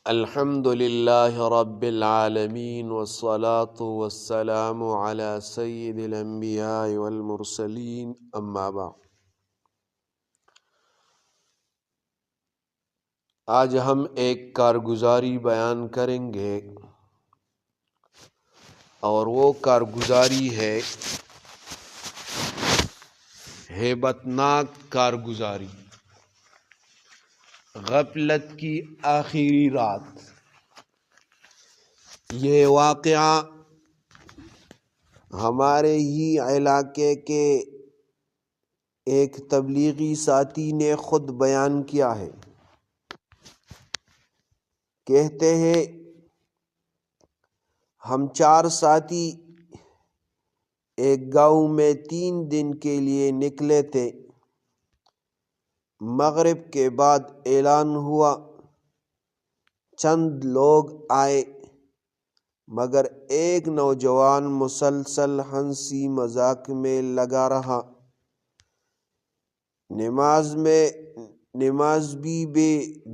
الحمد لله رب العالمين والصلاة والسلام على سيد الأنبياء والمرسلين اما بعد۔ آج ہم ایک کارگزاری بیان کریں گے اور وہ کارگزاری ہے ہیبت ناک کارگزاری، غفلت کی آخری رات۔ یہ واقعہ ہمارے ہی علاقے کے ایک تبلیغی ساتھی نے خود بیان کیا ہے۔ کہتے ہیں ہم 4 ساتھی ایک گاؤں میں 3 دن کے لیے نکلے تھے۔ مغرب کے بعد اعلان ہوا، چند لوگ آئے، مگر ایک نوجوان مسلسل ہنسی مذاق میں لگا رہا۔ نماز بھی بے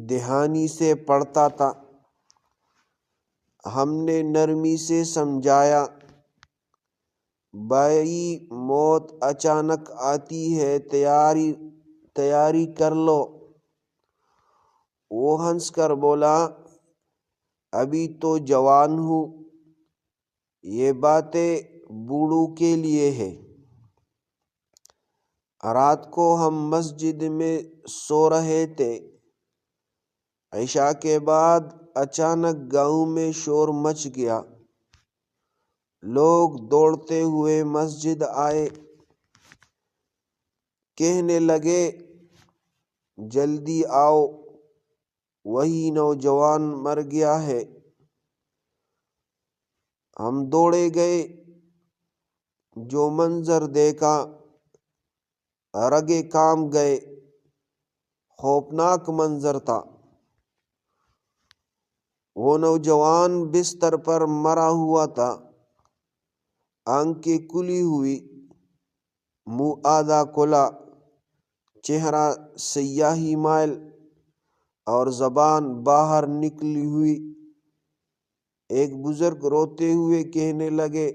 دھیانی سے پڑھتا تھا۔ ہم نے نرمی سے سمجھایا، بھائی موت اچانک آتی ہے، تیاری کر لو۔ وہ ہنس کر بولا، ابھی تو جوان ہوں، یہ باتیں بوڑھوں کے لیے ہے۔ رات کو ہم مسجد میں سو رہے تھے۔ عشاء کے بعد اچانک گاؤں میں شور مچ گیا۔ لوگ دوڑتے ہوئے مسجد آئے، کہنے لگے جلدی آؤ، وہی نوجوان مر گیا ہے۔ ہم دوڑے گئے، جو منظر دیکھا رگے کانپ گئے۔ خوفناک منظر تھا۔ وہ نوجوان بستر پر مرا ہوا تھا، آنکھیں کھلی ہوئی، منہ آدھا کھلا، چہرہ سیاہی مائل اور زبان باہر نکلی ہوئی۔ ایک بزرگ روتے ہوئے کہنے لگے،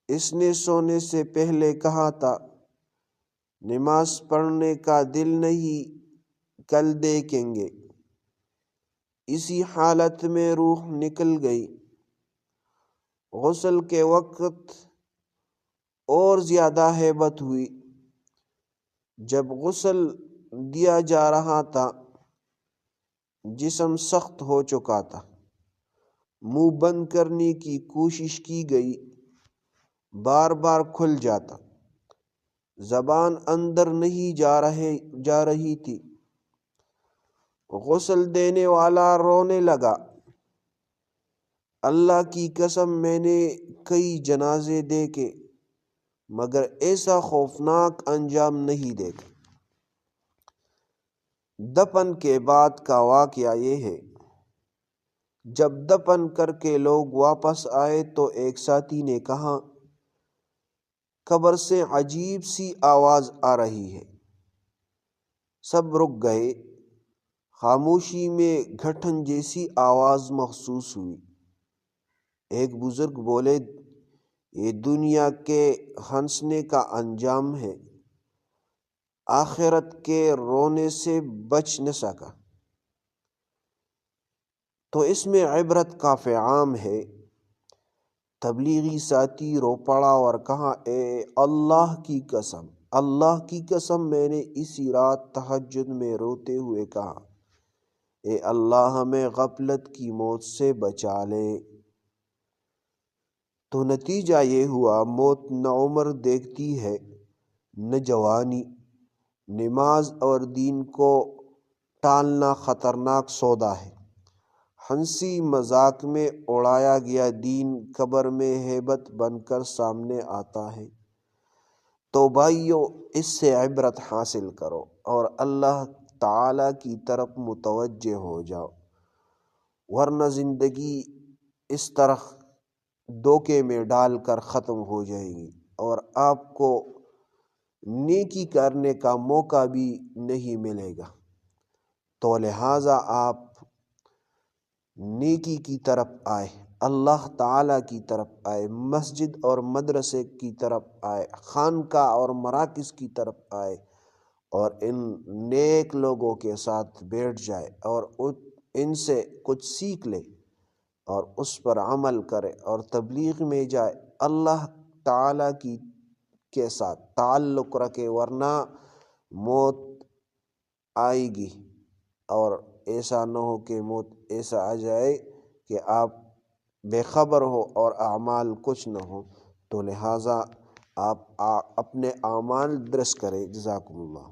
اس نے سونے سے پہلے کہا تھا، نماز پڑھنے کا دل نہیں، کل دیکھیں گے۔ اسی حالت میں روح نکل گئی۔ غسل کے وقت اور زیادہ ہیبت ہوئی۔ جب غسل دیا جا رہا تھا، جسم سخت ہو چکا تھا۔ منہ بند کرنے کی کوشش کی گئی، بار بار کھل جاتا۔ زبان اندر نہیں جا رہی تھی۔ غسل دینے والا رونے لگا، اللہ کی قسم میں نے کئی جنازے دیکھے، مگر ایسا خوفناک انجام نہیں دیکھا۔ دفن کے بعد کا واقعہ یہ ہے، جب دفن کر کے لوگ واپس آئے تو ایک ساتھی نے کہا، قبر سے عجیب سی آواز آ رہی ہے۔ سب رک گئے۔ خاموشی میں گھٹن جیسی آواز محسوس ہوئی۔ ایک بزرگ بولے، یہ دنیا کے ہنسنے کا انجام ہے، آخرت کے رونے سے بچ نہ سکا۔ تو اس میں عبرت کافی عام ہے۔ تبلیغی ساتھی رو پڑا اور کہا، اے اللہ کی قسم میں نے اسی رات تہجد میں روتے ہوئے کہا، اے اللہ ہمیں غفلت کی موت سے بچا لے۔ تو نتیجہ یہ ہوا، موت نہ عمر دیکھتی ہے نہ جوانی۔ نماز اور دین کو ٹالنا خطرناک سودا ہے۔ ہنسی مذاق میں اڑایا گیا دین قبر میں ہیبت بن کر سامنے آتا ہے۔ تو بھائیو، اس سے عبرت حاصل کرو اور اللہ تعالی کی طرف متوجہ ہو جاؤ، ورنہ زندگی اس طرح دھوکے میں ڈال کر ختم ہو جائے گی اور آپ کو نیکی کرنے کا موقع بھی نہیں ملے گا۔ تو لہٰذا آپ نیکی کی طرف آئے، اللہ تعالیٰ کی طرف آئے، مسجد اور مدرسے کی طرف آئے، خانقاہ اور مراکز کی طرف آئے، اور ان نیک لوگوں کے ساتھ بیٹھ جائے اور ان سے کچھ سیکھ لے اور اس پر عمل کرے اور تبلیغ میں جائے، اللہ تعالیٰ کے ساتھ تعلق رکھے، ورنہ موت آئے گی اور ایسا نہ ہو کہ موت ایسا آ جائے کہ آپ بے خبر ہو اور اعمال کچھ نہ ہو۔ تو لہٰذا آپ اپنے اعمال درست کریں۔ جزاکم اللہ۔